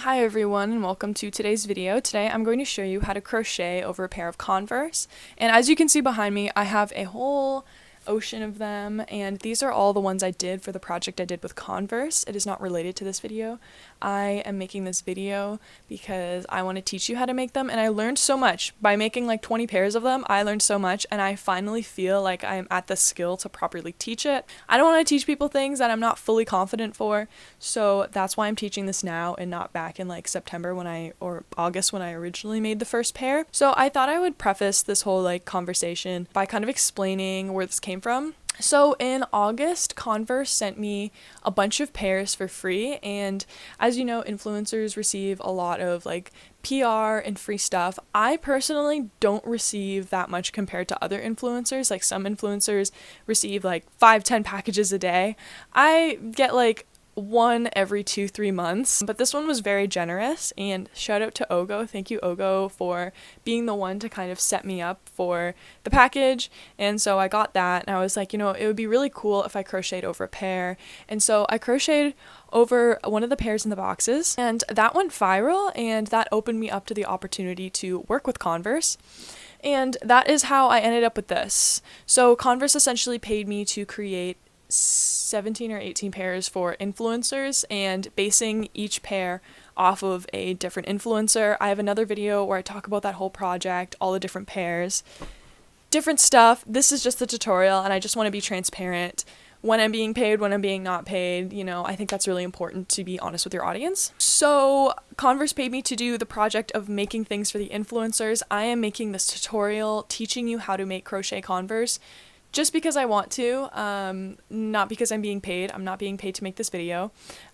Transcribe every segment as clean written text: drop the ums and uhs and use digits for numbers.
Hi everyone and welcome to today's video. Today I'm going to show you how to crochet over a pair of converse, and as you can see behind me I have a whole ocean of them, and these are all the ones I did for the project I did with converse. It is not related to this video. I am making this video because I want to teach you how to make them, and I learned so much by making like 20 pairs of them. I learned so much and I finally feel like I'm at the skill to properly teach it. I don't want to teach people things that I'm not fully confident for, so that's why I'm teaching this now and not back in like September or August when I originally made the first pair. So I thought I would preface this whole like conversation by kind of explaining where this came from. So in August, Converse sent me a bunch of pairs for free, and as you know, influencers receive a lot of like PR and free stuff. I personally don't receive that much compared to other influencers. Like some influencers receive like 5-10 packages a day. I get like one every 2-3 months, but this one was very generous, and shout out to Ogo. Thank you, Ogo, for being the one to kind of set me up for the package. And so I got that, and I was like, you know, it would be really cool if I crocheted over a pair. And so I crocheted over one of the pairs in the boxes, and that went viral, and that opened me up to the opportunity to work with Converse. And that is how I ended up with this. So Converse essentially paid me to create 17 or 18 pairs for influencers, and basing each pair off of a different influencer. I have another video where I talk about that whole project, all the different pairs, different stuff. This is just the tutorial, and I just want to be transparent when I'm being paid, when I'm being not paid. You know, I think that's really important to be honest with your audience. So Converse paid me to do the project of making things for the influencers. I am making this tutorial teaching you how to make crochet Converse just because I want to, not because I'm being paid. I'm not being paid to make this video.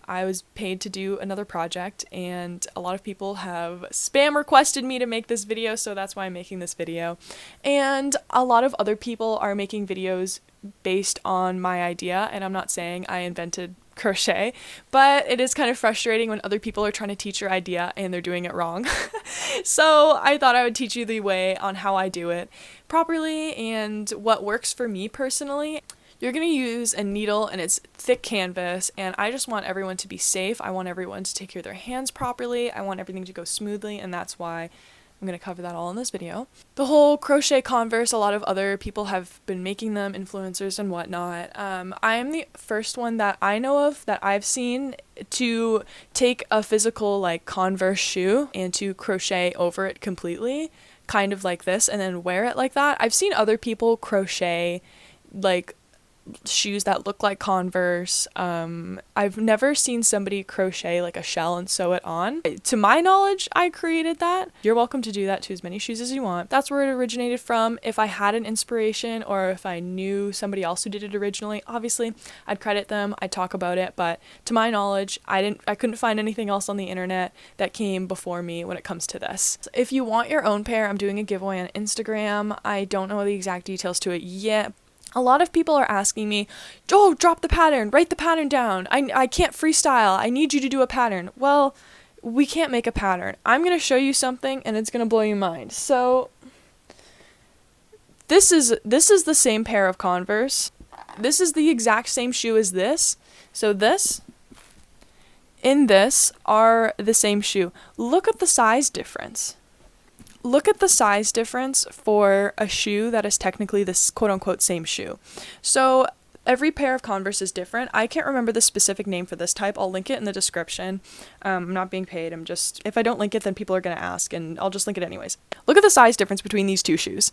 I was paid to do another project, and a lot of people have spam requested me to make this video, so that's why I'm making this video. And a lot of other people are making videos based on my idea, and I'm not saying I invented crochet, but it is kind of frustrating when other people are trying to teach your idea and they're doing it wrong. So I thought I would teach you the way on how I do it properly and what works for me personally. You're going to use a needle, and it's thick canvas, and I just want everyone to be safe. I want everyone to take care of their hands properly. I want everything to go smoothly, and that's why I'm going to cover that all in this video. The whole crochet Converse, a lot of other people have been making them, influencers and whatnot. I am the first one that I know of that I've seen to take a physical like Converse shoe and to crochet over it completely, kind of like this, and then wear it like that. I've seen other people crochet like shoes that look like Converse. I've never seen somebody crochet like a shell and sew it on. To my knowledge, I created that. You're welcome to do that to as many shoes as you want. That's where it originated from. If I had an inspiration or if I knew somebody else who did it originally, obviously I'd credit them, I'd talk about it, but to my knowledge, I couldn't find anything else on the internet that came before me when it comes to this. So if you want your own pair, I'm doing a giveaway on Instagram. I don't know the exact details to it yet. A lot of people are asking me, oh, drop the pattern, write the pattern down. I can't freestyle. I need you to do a pattern. Well, we can't make a pattern. I'm going to show you something, and it's going to blow your mind. So this is the same pair of Converse. This is the exact same shoe as this. So this and this are the same shoe. Look at the size difference. Look at the size difference for a shoe that is technically this quote-unquote same shoe. So every pair of Converse is different. I can't remember the specific name for this type. I'll link it in the description. I'm not being paid. If I don't link it, then people are going to ask, and I'll just link it anyways. Look at the size difference between these two shoes.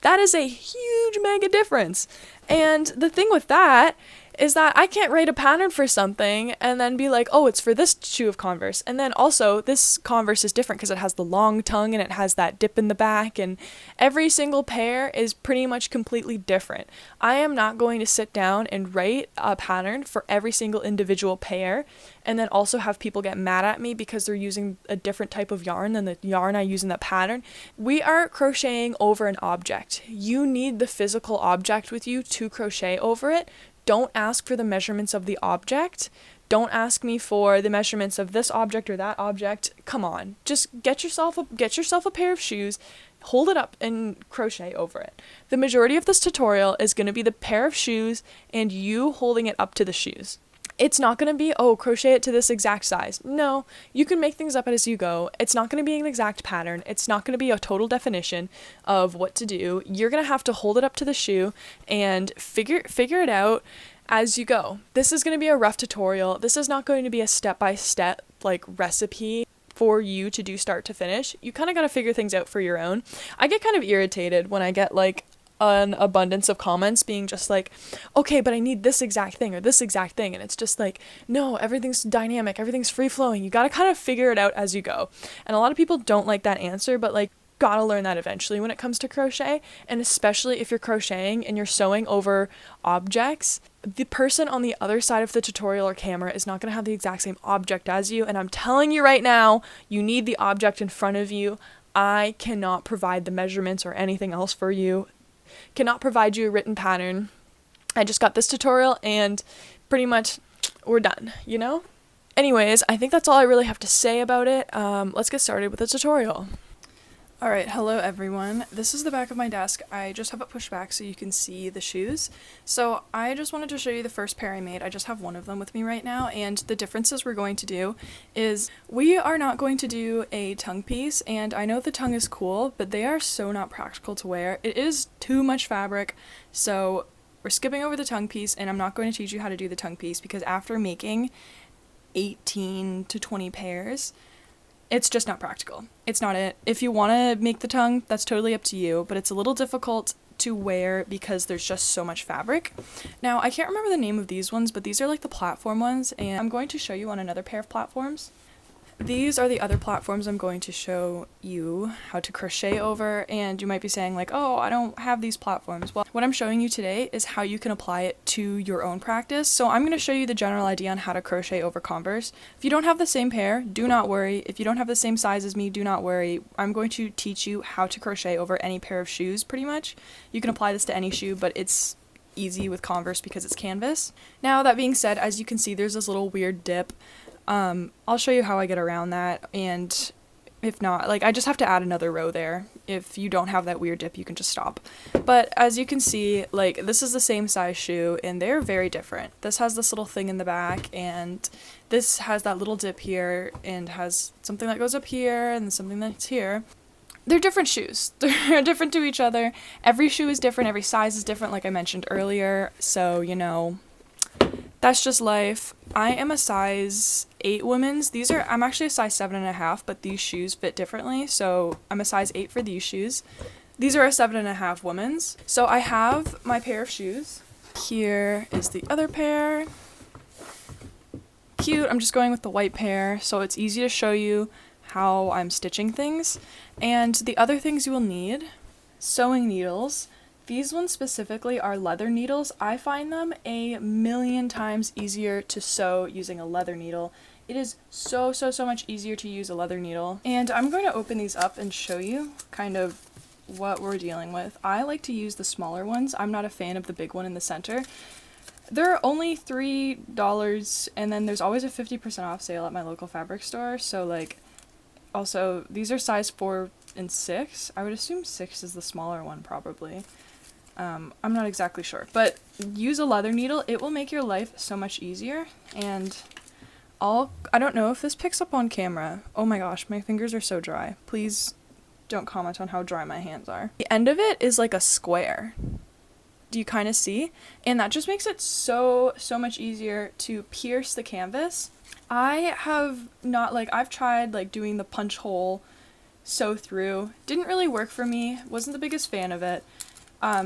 That is a huge mega difference. And the thing with that is that I can't write a pattern for something and then be like, oh, it's for this shoe of Converse. And then also this Converse is different because it has the long tongue and it has that dip in the back, and every single pair is pretty much completely different. I am not going to sit down and write a pattern for every single individual pair and then also have people get mad at me because they're using a different type of yarn than the yarn I use in that pattern. We are crocheting over an object. You need the physical object with you to crochet over it. Don't ask for the measurements of the object. Don't ask me for the measurements of this object or that object. Come on, just get yourself a pair of shoes, hold it up and crochet over it. The majority of this tutorial is going to be the pair of shoes and you holding it up to the shoes. It's not going to be, oh, crochet it to this exact size. No, you can make things up as you go. It's not going to be an exact pattern. It's not going to be a total definition of what to do. You're going to have to hold it up to the shoe and figure it out as you go. This is going to be a rough tutorial. This is not going to be a step-by-step like recipe for you to do start to finish. You kind of got to figure things out for your own. I get kind of irritated when I get like an abundance of comments being just like, okay, but I need this exact thing or this exact thing, and it's just like, no, everything's dynamic, everything's free flowing. You got to kind of figure it out as you go. And a lot of people don't like that answer, but like, gotta learn that eventually when it comes to crochet. And especially if you're crocheting and you're sewing over objects, the person on the other side of the tutorial or camera is not going to have the exact same object as you, and I'm telling you right now, you need the object in front of you. I cannot provide the measurements or anything else for you, cannot provide you a written pattern. I just got this tutorial and pretty much we're done, you know? Anyways, I think that's all I really have to say about it. Let's get started with the tutorial. Alright, hello everyone. This is the back of my desk. I just have it pushed back so you can see the shoes. So I just wanted to show you the first pair I made. I just have one of them with me right now, and the differences we're going to do is we are not going to do a tongue piece, and I know the tongue is cool, but they are so not practical to wear. It is too much fabric, so we're skipping over the tongue piece, and I'm not going to teach you how to do the tongue piece because after making 18 to 20 pairs, it's just not practical. It's not it. If you want to make the tongue, that's totally up to you, but it's a little difficult to wear because there's just so much fabric. Now, I can't remember the name of these ones, but these are like the platform ones, and I'm going to show you on another pair of platforms. These are the other platforms I'm going to show you how to crochet over, and you might be saying like, oh, I don't have these platforms. Well, what I'm showing you today is how you can apply it to your own practice. So I'm going to show you the general idea on how to crochet over Converse. If you don't have the same pair, do not worry. If you don't have the same size as me, do not worry. I'm going to teach you how to crochet over any pair of shoes pretty much. You can apply this to any shoe, but it's easy with Converse because it's canvas. Now, that being said, as you can see, there's this little weird dip. I'll show you how I get around that, and if not, like, I just have to add another row there. If you don't have that weird dip, you can just stop. But as you can see, like, this is the same size shoe, and they're very different. This has this little thing in the back, and this has that little dip here, and has something that goes up here, and something that's here. They're different shoes. They're different to each other. Every shoe is different, every size is different, like I mentioned earlier, so, you know, that's just life. I am a size 8 women's. I'm actually a size 7.5, but these shoes fit differently, so I'm a size 8 for these shoes. These are a 7.5 women's. So I have my pair of shoes. Here is the other pair. Cute. I'm just going with the white pair, so it's easy to show you how I'm stitching things. And the other things you will need: sewing needles. These ones specifically are leather needles. I find them a million times easier to sew using a leather needle. It is so much easier to use a leather needle. And I'm going to open these up and show you kind of what we're dealing with. I like to use the smaller ones. I'm not a fan of the big one in the center. They're only $3, and then there's always a 50% off sale at my local fabric store. So like, also, these are size 4 and 6. I would assume 6 is the smaller one probably. I'm not exactly sure, but use a leather needle. It will make your life so much easier. And I don't know if this picks up on camera. Oh my gosh, my fingers are so dry. Please don't comment on how dry my hands are. The end of it is like a square. Do you kind of see? And that just makes it so much easier to pierce the canvas. I have not, like, I've tried like doing the punch hole sew through. Didn't really work for me. Wasn't the biggest fan of it.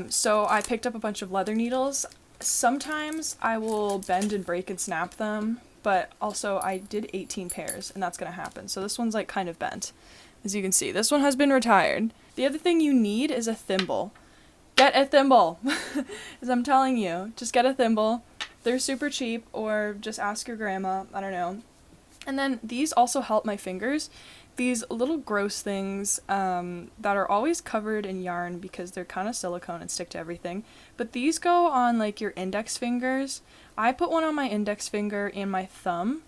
So I picked up a bunch of leather needles. Sometimes I will bend and break and snap them, but also I did 18 pairs, and that's gonna happen. So this one's like kind of bent. As you can see, this one has been retired. The other thing you need is a thimble. Get a thimble! As I'm telling you, just get a thimble. They're super cheap, or just ask your grandma, I don't know. And then these also help my fingers. These little gross things that are always covered in yarn because they're kind of silicone and stick to everything. But these go on like your index fingers. I put one on my index finger and my thumb,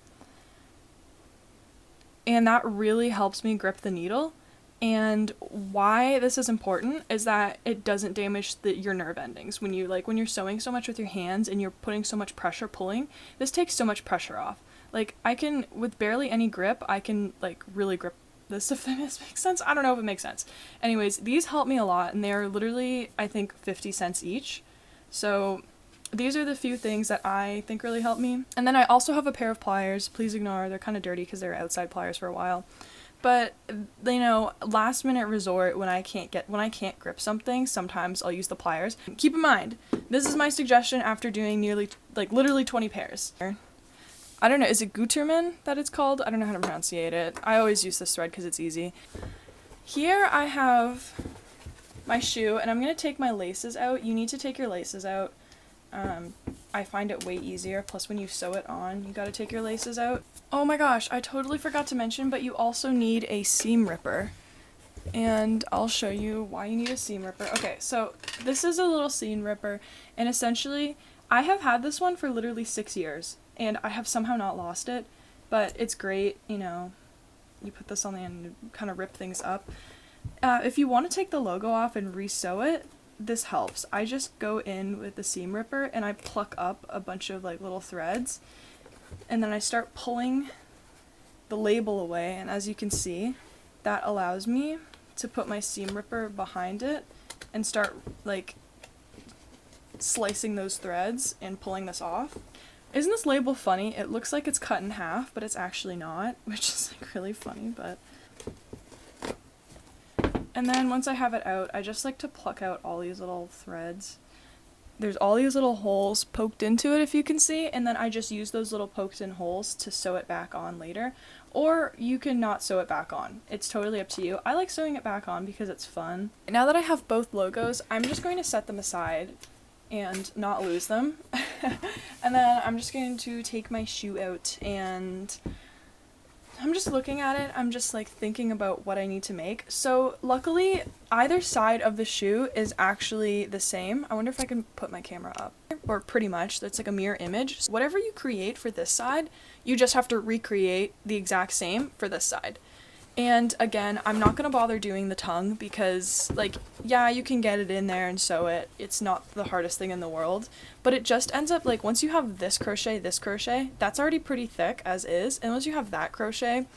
and that really helps me grip the needle. And why this is important is that it doesn't damage your nerve endings. When you're sewing so much with your hands and you're putting so much pressure pulling, this takes so much pressure off. Like, I can, with barely any grip, I can like really grip this, if this makes sense. I don't know if it makes sense. Anyways, these help me a lot, and they're literally, I think, 50 cents each. So these are the few things that I think really help me. And then I also have a pair of pliers. Please ignore, they're kind of dirty because they're outside pliers for a while. But, you know, last minute resort, when I can't grip something, sometimes I'll use the pliers. Keep in mind, this is my suggestion after doing literally 20 pairs. I don't know, is it Gutermann that it's called? I don't know how to pronunciate it. I always use this thread because it's easy. Here I have my shoe, and I'm going to take my laces out. You need to take your laces out. I find it way easier, plus when you sew it on, you gotta take your laces out. Oh my gosh, I totally forgot to mention, but you also need a seam ripper. And I'll show you why you need a seam ripper. Okay, so this is a little seam ripper, and essentially, I have had this one for literally 6 years, and I have somehow not lost it, but it's great, you know, you put this on the end and kind of rip things up. If you want to take the logo off and re-sew it, this helps. I just go in with the seam ripper and I pluck up a bunch of like little threads, and then I start pulling the label away, and as you can see, that allows me to put my seam ripper behind it and start like slicing those threads and pulling this off. Isn't this label funny? It looks like it's cut in half, but it's actually not, which is like really funny, but... And then once I have it out, I just like to pluck out all these little threads. There's all these little holes poked into it, if you can see, and then I just use those little poked in holes to sew it back on later. Or you can not sew it back on. It's totally up to you. I like sewing it back on because it's fun. Now that I have both logos, I'm just going to set them aside and not lose them. And then I'm just going to take my shoe out, and I'm just looking at it, I'm just like thinking about what I need to make. So luckily, either side of the shoe is actually the same. I wonder if I can put my camera up. Or pretty much, that's like a mirror image. So whatever you create for this side, you just have to recreate the exact same for this side. And again, I'm not gonna bother doing the tongue because, like, yeah, you can get it in there and sew it. It's not the hardest thing in the world. But it just ends up, like, once you have this crochet, that's already pretty thick as is. And once you have that crochet,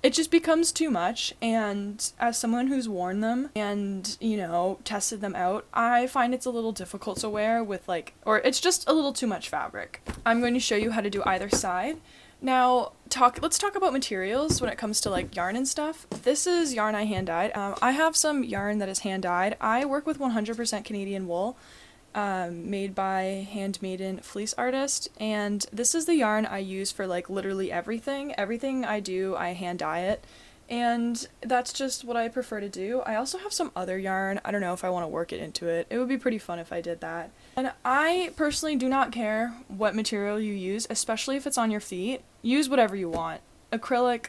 it just becomes too much. And as someone who's worn them and, you know, tested them out, I find it's a little difficult to wear with, like, or it's just a little too much fabric. I'm going to show you how to do either side. Now, let's talk about materials when it comes to like yarn and stuff. This is yarn I hand-dyed. I have some yarn that is hand-dyed. I work with 100% Canadian wool, made by handmaiden fleece artist, and this is the yarn I use for like literally everything. Everything I do, I hand-dye it, and that's just what I prefer to do. I also have some other yarn. I don't know if I want to work it into it. It would be pretty fun if I did that. And I personally do not care what material you use, especially if it's on your feet. Use whatever you want. Acrylic,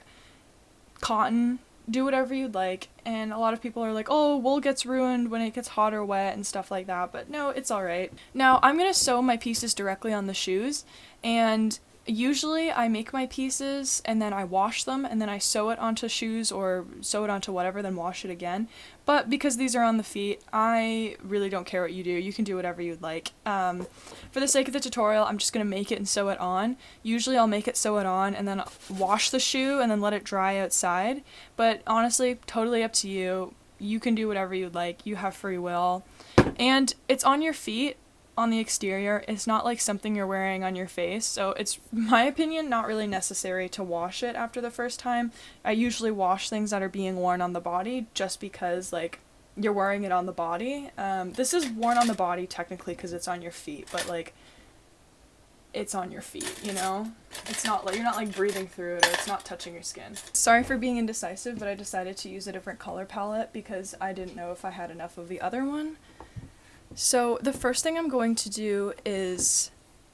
cotton, do whatever you'd like. And a lot of people are like, oh, wool gets ruined when it gets hot or wet and stuff like that, but no, it's alright. Now, I'm going to sew my pieces directly on the shoes, and usually I make my pieces and then I wash them and then I sew it onto shoes or sew it onto whatever, then wash it again. But because these are on the feet, I really don't care what you do. You can do whatever you'd like. For the sake of the tutorial, I'm just going to make it and sew it on. Usually I'll make it, sew it on, and then wash the shoe and then let it dry outside. But honestly, totally up to you. You can do whatever you'd like. You have free will. And it's on your feet. On the exterior, it's not like something you're wearing on your face, so it's, in my opinion, not really necessary to wash it after the first time. I usually wash things that are being worn on the body just because, like, you're wearing it on the body. This is worn on the body technically because it's on your feet, but like, it's on your feet, you know? It's not like, you're not like breathing through it, or it's not touching your skin. Sorry for being indecisive, but I decided to use a different color palette because I didn't know if I had enough of the other one. So the first thing I'm going to do is,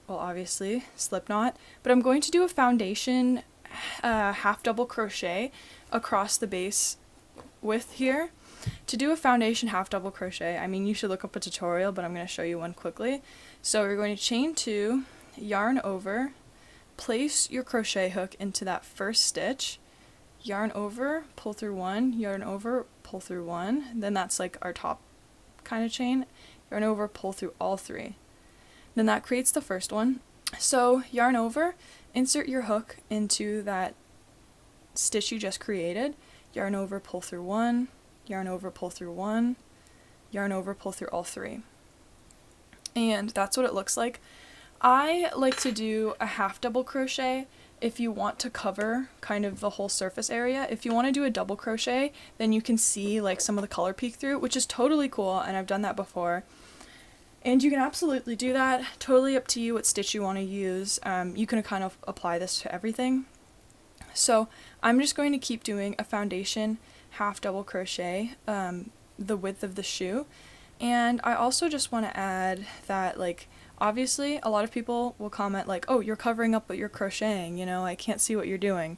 well, obviously slip knot, but I'm going to do a foundation half double crochet across the base width here. To do a foundation half double crochet, I mean, you should look up a tutorial, but I'm going to show you one quickly. So we're going to chain 2, yarn over, place your crochet hook into that first stitch yarn over, pull through one, yarn over, pull through one, then that's like our top kind of chain, yarn over, pull through all three. Then that creates the first one. So yarn over, insert your hook into that stitch you just created, yarn over, pull through one, yarn over, pull through one, yarn over, pull through all three. And that's what it looks like. I like to do a half double crochet if you want to cover kind of the whole surface area. If you want to do a double crochet, then you can see like some of the color peek through, which is totally cool, and I've done that before. And you can absolutely do that, totally up to you what stitch you want to use. You can kind of apply this to everything. So I'm just going to keep doing a foundation half double crochet, the width of the shoe. And I also just want to add that, like, obviously a lot of people will comment like, oh, you're covering up what you're crocheting, you know, I can't see what you're doing.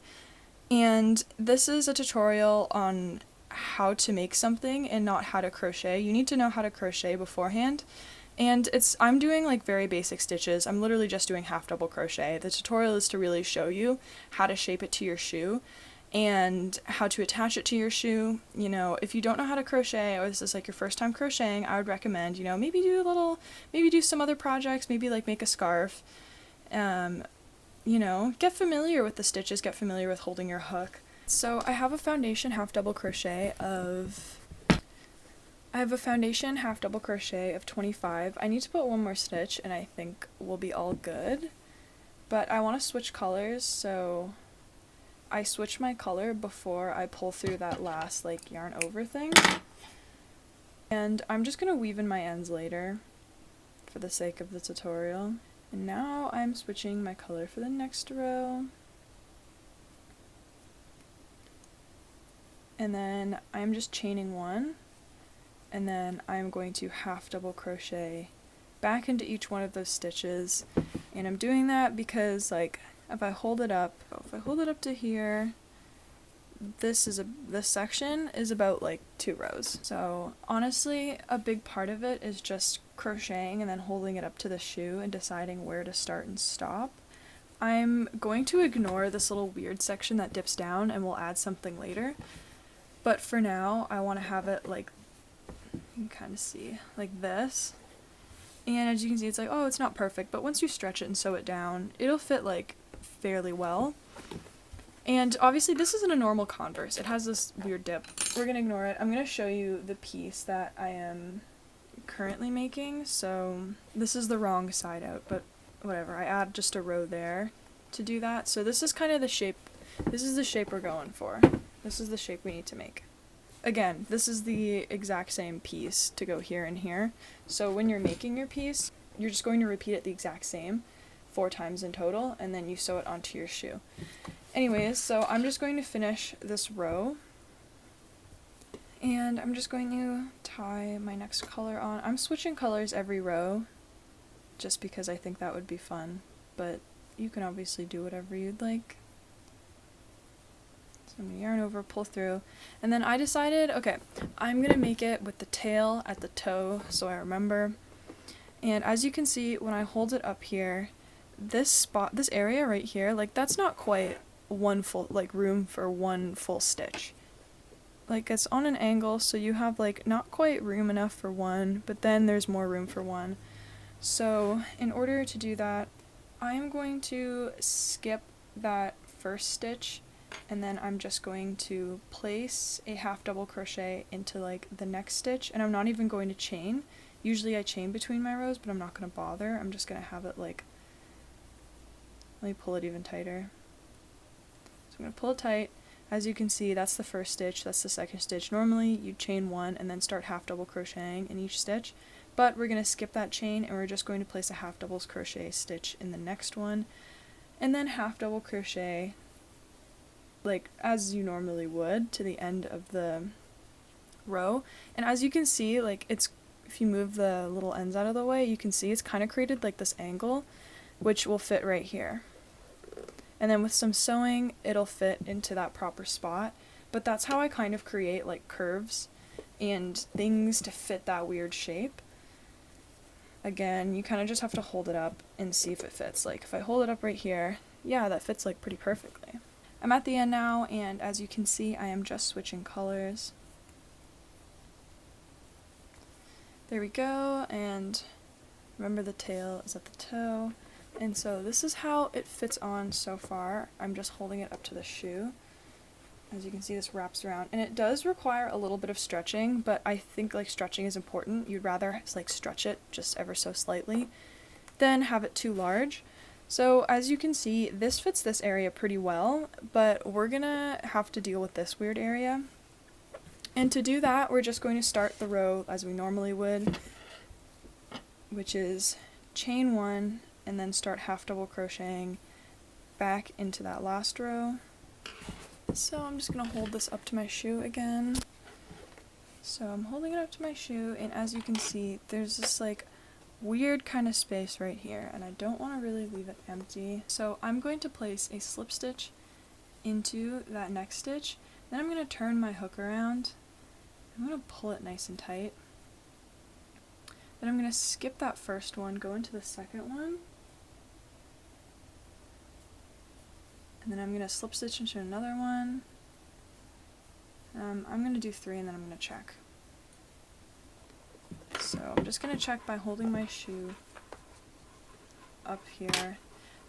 And this is a tutorial on how to make something and not how to crochet. You need to know how to crochet beforehand. And I'm doing like very basic stitches. I'm literally just doing half double crochet. The tutorial is to really show you how to shape it to your shoe and how to attach it to your shoe. You know, if you don't know how to crochet, or this is like your first time crocheting, I would recommend, you know, maybe do some other projects, maybe like make a scarf. You know, get familiar with the stitches, get familiar with holding your hook. So I have a foundation half double crochet of 25. I need to put one more stitch and I think we'll be all good. But I want to switch colors, so I switch my color before I pull through that last like yarn over thing. And I'm just going to weave in my ends later for the sake of the tutorial. And now I'm switching my color for the next row. And then I'm just chaining one. And then I'm going to half double crochet back into each one of those stitches, and I'm doing that because like if I hold it up to here, this section is about like 2 rows. So honestly, a big part of it is just crocheting and then holding it up to the shoe and deciding where to start and stop. I'm going to ignore this little weird section that dips down and we'll add something later, but for now I want to have it like, you can kind of see, like this. And as you can see, it's like, oh, it's not perfect, but once you stretch it and sew it down, it'll fit like fairly well. And obviously this isn't a normal converse, it has this weird dip. We're gonna ignore it. I'm gonna show you the piece that I am currently making. So this is the wrong side out, but whatever, I add just a row there to do that. So this is kind of the shape, this is the shape we're going for. This is the shape we need to make. Again, this is the exact same piece to go here and here. So when you're making your piece, you're just going to repeat it the exact same 4 times in total, and then you sew it onto your shoe. Anyways, so I'm just going to finish this row, and I'm just going to tie my next color on. I'm switching colors every row, just because I think that would be fun, but you can obviously do whatever you'd like. So I'm going to yarn over, pull through, and then I decided, okay, I'm going to make it with the tail at the toe, so I remember. And as you can see, when I hold it up here, this spot, this area right here, like that's not quite one full, like room for one full stitch. Like it's on an angle, so you have like not quite room enough for one, but then there's more room for one. So in order to do that, I am going to skip that first stitch, and then I'm just going to place a half double crochet into like the next stitch, and I'm not even going to chain. Usually I chain between my rows, but I'm not going to bother. I'm just going to have it like, let me pull it even tighter. So I'm going to pull it tight. As you can see, that's the first stitch, that's the second stitch. Normally you chain one and then start half double crocheting in each stitch, but we're going to skip that chain and we're just going to place a half double crochet stitch in the next one, and then half double crochet like as you normally would to the end of the row. And as you can see, like it's, if you move the little ends out of the way, you can see it's kind of created like this angle, which will fit right here. And then with some sewing, it'll fit into that proper spot. But that's how I kind of create like curves and things to fit that weird shape. Again, you kind of just have to hold it up and see if it fits. Like if I hold it up right here, yeah, that fits like pretty perfectly. I'm at the end now, and as you can see, I am just switching colors. There we go, and remember the tail is at the toe. And so this is how it fits on so far. I'm just holding it up to the shoe. As you can see, this wraps around, and it does require a little bit of stretching, but I think like stretching is important. You'd rather like stretch it just ever so slightly than have it too large. So as you can see, this fits this area pretty well, but we're gonna have to deal with this weird area. And to do that, we're just going to start the row as we normally would, which is chain 1 and then start half double crocheting back into that last row. So I'm just going to hold this up to my shoe again. So I'm holding it up to my shoe, and as you can see, there's this like weird kind of space right here, and I don't want to really leave it empty. So I'm going to place a slip stitch into that next stitch, then I'm going to turn my hook around. I'm going to pull it nice and tight. Then I'm going to skip that first one, go into the second one, and then I'm going to slip stitch into another one. I'm going to do 3 and then I'm going to check. So I'm just going to check by holding my shoe up here.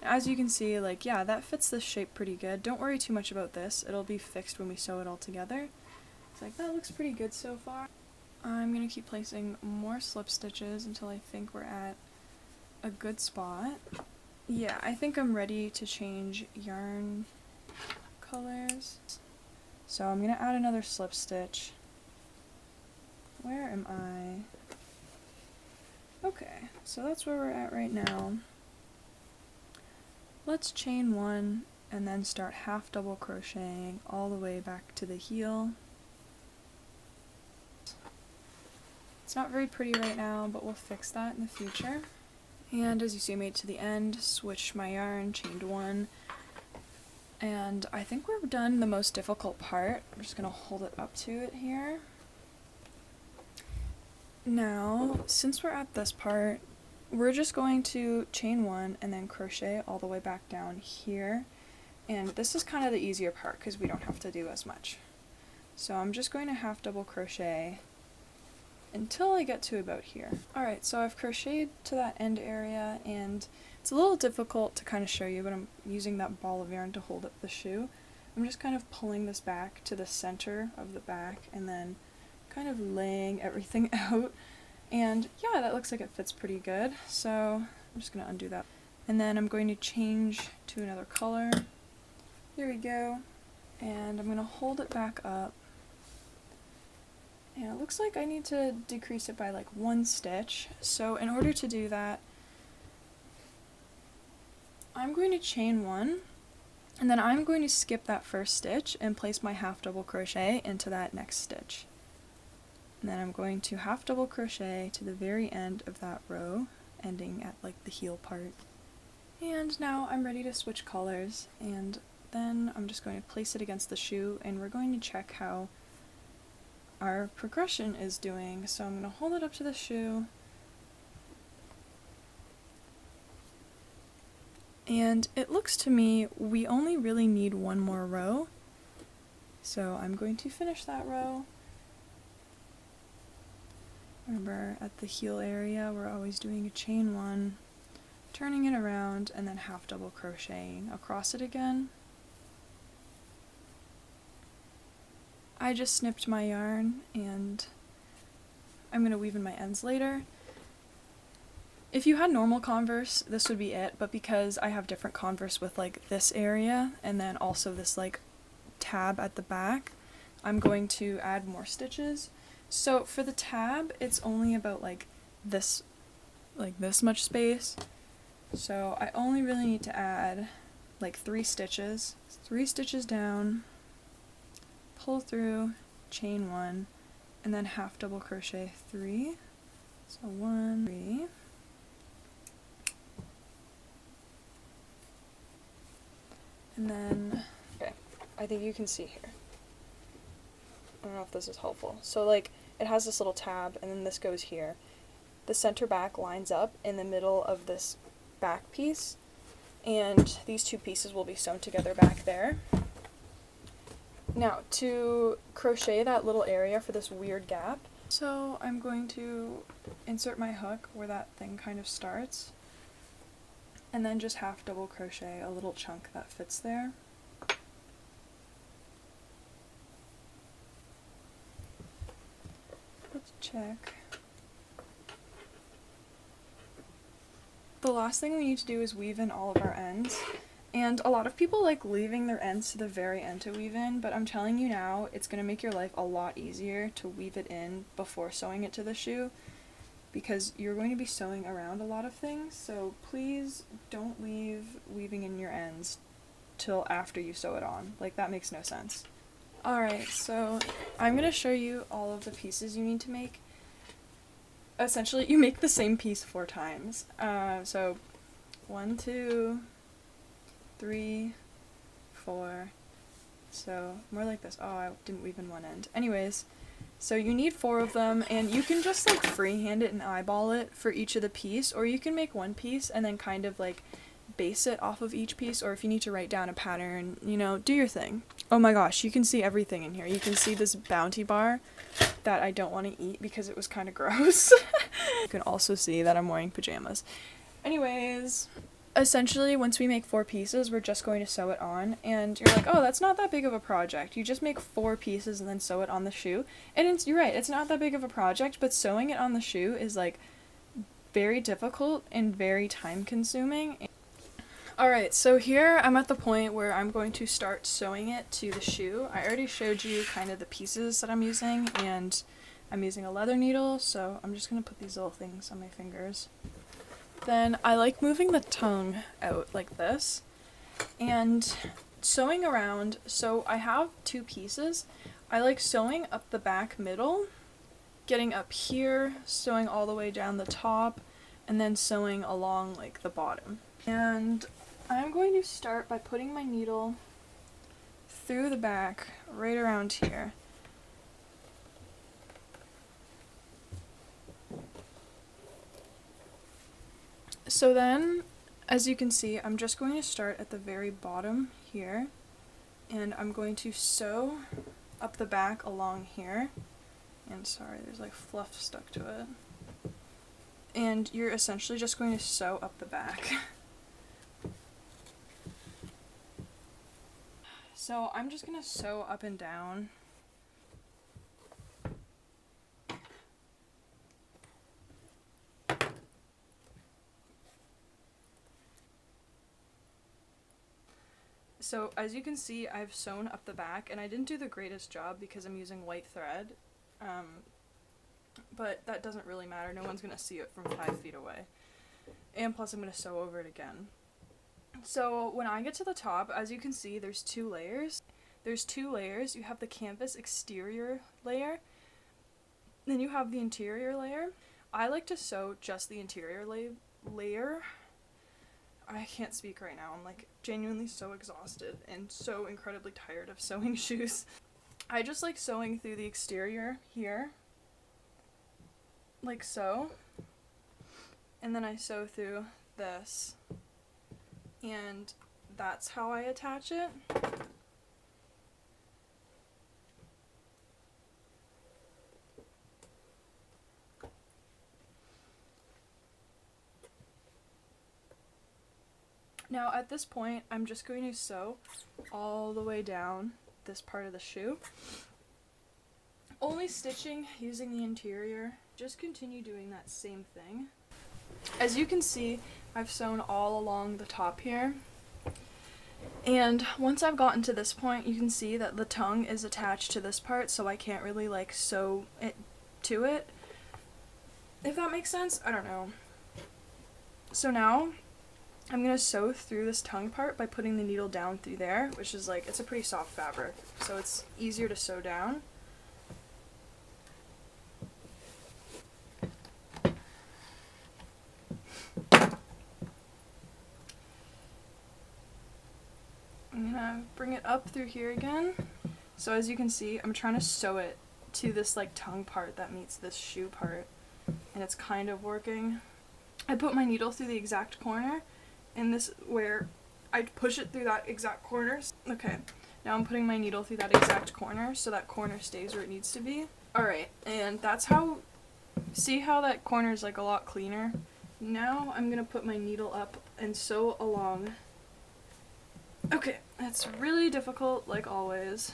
As you can see, like, yeah, that fits this shape pretty good. Don't worry too much about this. It'll be fixed when we sew it all together. It's like, that looks pretty good so far. I'm going to keep placing more slip stitches until I think we're at a good spot. Yeah, I think I'm ready to change yarn colors. So I'm going to add another slip stitch. Where am I? Okay, so that's where we're at right now. Let's chain 1 and then start half double crocheting all the way back to the heel. It's not very pretty right now, but we'll fix that in the future. And as you see, I made it to the end, switched my yarn, chained 1, and I think we're done the most difficult part. I'm just going to hold it up to it here. Now, since we're at this part, we're just going to chain 1 and then crochet all the way back down here. And this is kind of the easier part because we don't have to do as much. So I'm just going to half double crochet until I get to about here. Alright, so I've crocheted to that end area, and it's a little difficult to kind of show you, but I'm using that ball of yarn to hold up the shoe. I'm just kind of pulling this back to the center of the back and then kind of laying everything out. And yeah, that looks like it fits pretty good, so I'm just going to undo that. And then I'm going to change to another color. There we go. And I'm going to hold it back up. And it looks like I need to decrease it by like 1 stitch. So in order to do that, I'm going to chain 1, and then I'm going to skip that first stitch and place my half double crochet into that next stitch. And then I'm going to half double crochet to the very end of that row, ending at like the heel part. And now I'm ready to switch colors, and then I'm just going to place it against the shoe, and we're going to check how our progression is doing. So I'm going to hold it up to the shoe, and it looks to me we only really need 1 more row. So I'm going to finish that row. Remember, at the heel area, we're always doing a chain 1, turning it around, and then half double crocheting across it again. I just snipped my yarn, and I'm going to weave in my ends later. If you had normal converse, this would be it, but because I have different converse with like this area, and then also this like tab at the back, I'm going to add more stitches. So for the tab, it's only about like this much space. So I only really need to add like 3 stitches. 3 stitches down, pull through, chain 1, and then half double crochet 3. So 1, 3. And then, okay, I think you can see here. I don't know if this is helpful. So like, it has this little tab, and then this goes here. The center back lines up in the middle of this back piece, and these 2 pieces will be sewn together back there. Now, to crochet that little area for this weird gap, so I'm going to insert my hook where that thing kind of starts, and then just half double crochet a little chunk that fits there. Let's check. The last thing we need to do is weave in all of our ends. And a lot of people like leaving their ends to the very end to weave in, but I'm telling you now, it's going to make your life a lot easier to weave it in before sewing it to the shoe, because you're going to be sewing around a lot of things, so please don't leave weaving in your ends till after you sew it on. Like, that makes no sense. Alright, so I'm going to show you all of the pieces you need to make. Essentially, you make the same piece 4 times. So 1, 2, 3, 4, so more like this. Oh, I didn't weave in one end. Anyways, so you need 4 of them, and you can just like freehand it and eyeball it for each of the piece, or you can make one piece and then kind of like base it off of each piece, or if you need to write down a pattern, you know, do your thing. Oh my gosh, you can see everything in here. You can see this Bounty bar that I don't want to eat because it was kind of gross. You can also see that I'm wearing pajamas. Anyways, essentially, once we make 4 pieces, we're just going to sew it on, and you're like, oh, that's not that big of a project. You just make 4 pieces and then sew it on the shoe, and you're right, it's not that big of a project, but sewing it on the shoe is, like, very difficult and very time-consuming. Alright, so here I'm at the point where I'm going to start sewing it to the shoe. I already showed you kind of the pieces that I'm using, and I'm using a leather needle, so I'm just going to put these little things on my fingers. Then I like moving the tongue out like this and sewing around. So I have 2 pieces. I like sewing up the back middle, getting up here, sewing all the way down the top, and then sewing along like the bottom. And I'm going to start by putting my needle through the back right around here. So then, as you can see, I'm just going to start at the very bottom here, and I'm going to sew up the back along here, and sorry, there's like fluff stuck to it, and you're essentially just going to sew up the back. So I'm just going to sew up and down. So as you can see, I've sewn up the back, and I didn't do the greatest job because I'm using white thread, but that doesn't really matter. No one's going to see it from 5 feet away. And plus I'm going to sew over it again. So when I get to the top, as you can see, there's 2 layers. There's 2 layers. You have the canvas exterior layer, then you have the interior layer. I like to sew just the interior layer. I can't speak right now. I'm like genuinely so exhausted and so incredibly tired of sewing shoes. I just like sewing through the exterior here, like so, and then I sew through this, and that's how I attach it. Now at this point, I'm just going to sew all the way down this part of the shoe. Only stitching using the interior. Just continue doing that same thing. As you can see, I've sewn all along the top here. And once I've gotten to this point, you can see that the tongue is attached to this part, so I can't really like sew it to it. If that makes sense? I don't know. So now I'm going to sew through this tongue part by putting the needle down through there, which is like, it's a pretty soft fabric, so it's easier to sew down. I'm going to bring it up through here again. So as you can see, I'm trying to sew it to this like tongue part that meets this shoe part, and it's kind of working. I put my needle through the exact corner, and this where I push it through that exact corner. Okay, Now I'm putting my needle through that exact corner so that corner stays where it needs to be. Alright, and that's how, see how that corner is like a lot cleaner? Now I'm gonna put my needle up and sew along. Okay, that's really difficult like always.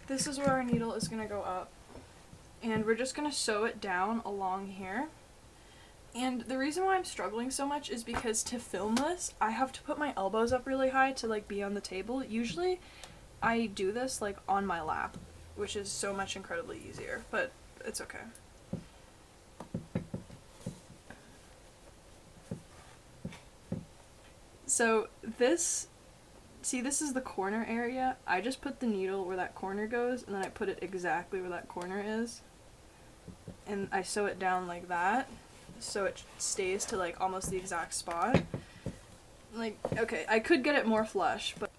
This is where our needle is gonna go up. And we're just gonna sew it down along here. And the reason why I'm struggling so much is because to film this, I have to put my elbows up really high to like be on the table. Usually I do this like on my lap, which is so much incredibly easier, but it's okay. So this, see, this is the corner area. I just put the needle where that corner goes, and then I put it exactly where that corner is. And I sew it down like that, so it stays to like almost the exact spot. Like, okay, I could get it more flush, but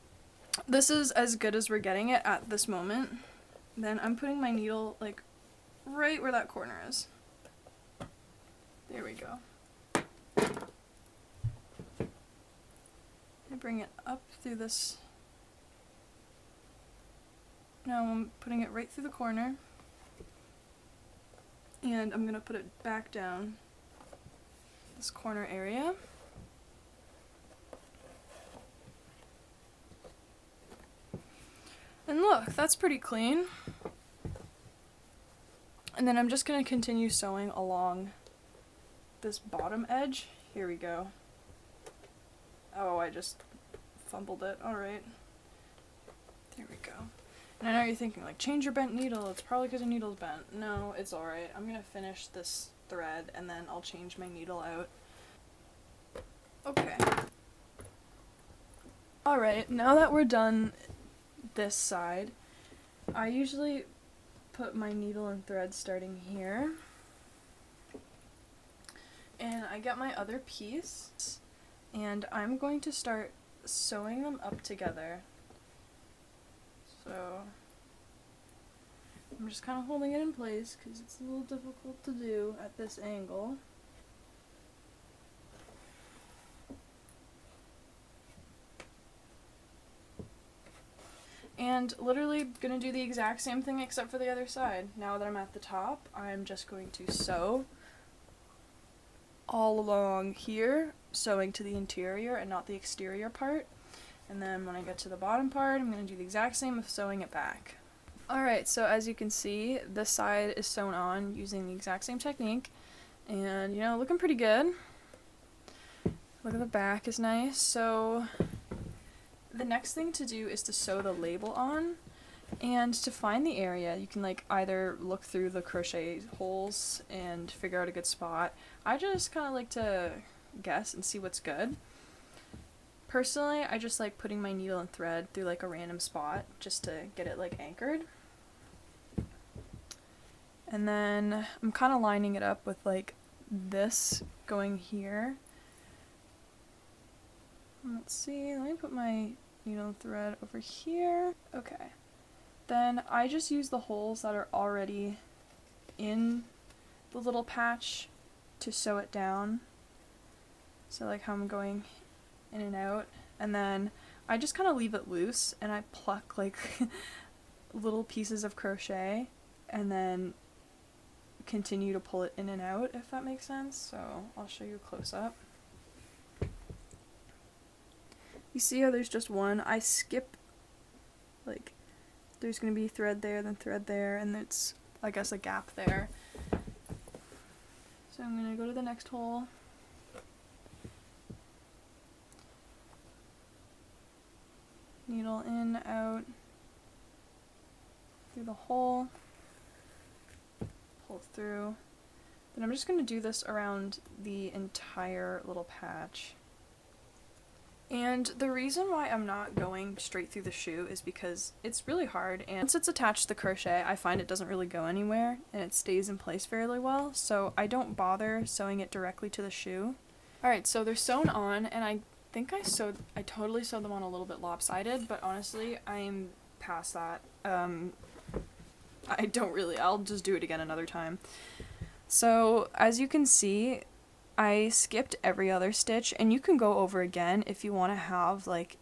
this is as good as we're getting it at this moment. Then I'm putting my needle like right where that corner is. There we go. I bring it up through this. Now I'm putting it right through the corner. And I'm gonna put it back down this corner area. And look, that's pretty clean. And then I'm just gonna continue sewing along this bottom edge. Here we go. Oh, I just fumbled it. Alright. There we go. And I know you're thinking, like, change your bent needle. It's probably because your needle's bent. No, it's alright. I'm gonna finish this thread and then I'll change my needle out. Okay. Alright, now that we're done this side, I usually put my needle and thread starting here. And I get my other piece. And I'm going to start sewing them up together. So I'm just kind of holding it in place because it's a little difficult to do at this angle. And literally gonna do the exact same thing except for the other side. Now that I'm at the top, I'm just going to sew all along here, sewing to the interior and not the exterior part. And then when I get to the bottom part, I'm going to do the exact same of sewing it back. Alright, so as you can see, this side is sewn on using the exact same technique. And, you know, looking pretty good. Look at the back is nice. So the next thing to do is to sew the label on. And to find the area, you can like either look through the crochet holes and figure out a good spot. I just kind of like to guess and see what's good. Personally, I just like putting my needle and thread through like a random spot just to get it like anchored. And then I'm kind of lining it up with like this going here. Let's see, let me put my needle and thread over here. Okay. Then I just use the holes that are already in the little patch to sew it down. So like how I'm going in and out. And then I just kind of leave it loose and I pluck like little pieces of crochet and then continue to pull it in and out, if that makes sense. So I'll show you close up. You see how there's just one? I skip, like, there's going to be thread there, then thread there, and it's, I guess, a gap there. So I'm going to go to the next hole. Needle in, out, through the hole, pull through. Then I'm just going to do this around the entire little patch. And the reason why I'm not going straight through the shoe is because it's really hard, and once it's attached to the crochet, I find it doesn't really go anywhere, and it stays in place fairly well, so I don't bother sewing it directly to the shoe. Alright, so they're sewn on, and I think I totally sewed them on a little bit lopsided, but honestly, I'm past that. I'll just do it again another time. So, as you can see, I skipped every other stitch, and you can go over again if you want to have like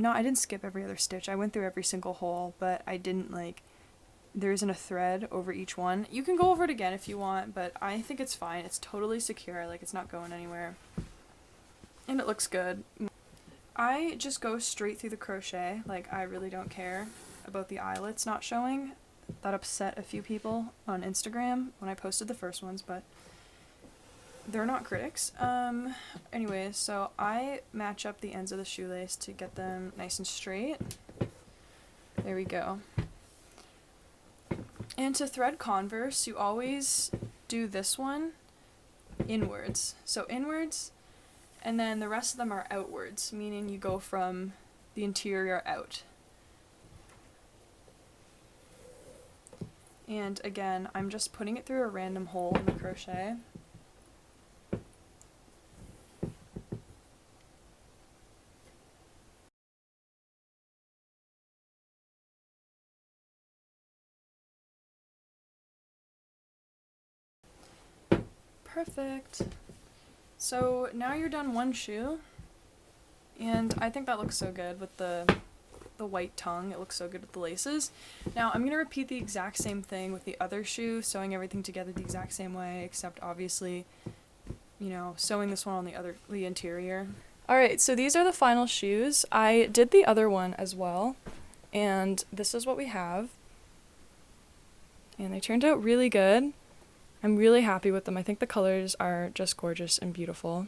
I didn't skip every other stitch. I went through every single hole, but I didn't like, there isn't a thread over each one. You can go over it again if you want, but I think it's fine. It's totally secure, like it's not going anywhere. And it looks good. I just go straight through the crochet, like I really don't care about the eyelets not showing. That upset a few people on Instagram when I posted the first ones, but they're not critics. Anyways, so I match up the ends of the shoelace to get them nice and straight. There we go. And to thread converse, you always do this one inwards. So inwards, and then the rest of them are outwards, meaning you go from the interior out. And again, I'm just putting it through a random hole in the crochet. Perfect. So now you're done one shoe, and I think that looks so good with the white tongue. It looks so good with the laces. Now I'm going to repeat the exact same thing with the other shoe, sewing everything together the exact same way, except obviously, you know, sewing this one on the interior. Alright, so these are the final shoes. I did the other one as well, and this is what we have. And they turned out really good. I'm really happy with them. I think the colors are just gorgeous and beautiful.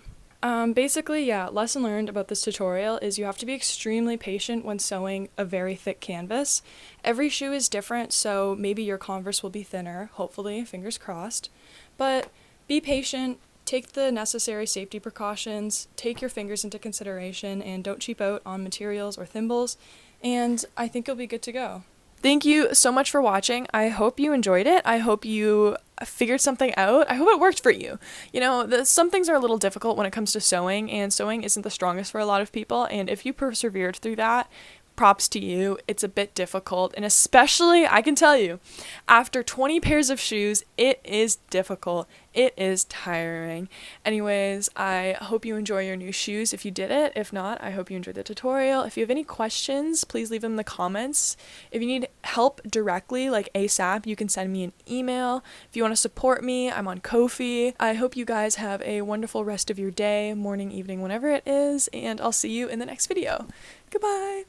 Basically, yeah, lesson learned about this tutorial is you have to be extremely patient when sewing a very thick canvas. Every shoe is different, so maybe your converse will be thinner, hopefully, fingers crossed. But be patient, take the necessary safety precautions, take your fingers into consideration, and don't cheap out on materials or thimbles, and I think you'll be good to go. Thank you so much for watching. I hope you enjoyed it. I hope you figured something out. I hope it worked for you. You know, some things are a little difficult when it comes to sewing, and sewing isn't the strongest for a lot of people, and if you persevered through that, props to you. It's a bit difficult, and especially, I can tell you, after 20 pairs of shoes, it is difficult. It is tiring. Anyways, I hope you enjoy your new shoes if you did it. If not, I hope you enjoyed the tutorial. If you have any questions, please leave them in the comments. If you need help directly, like ASAP, you can send me an email. If you want to support me, I'm on Ko-fi. I hope you guys have a wonderful rest of your day, morning, evening, whenever it is, and I'll see you in the next video. Goodbye!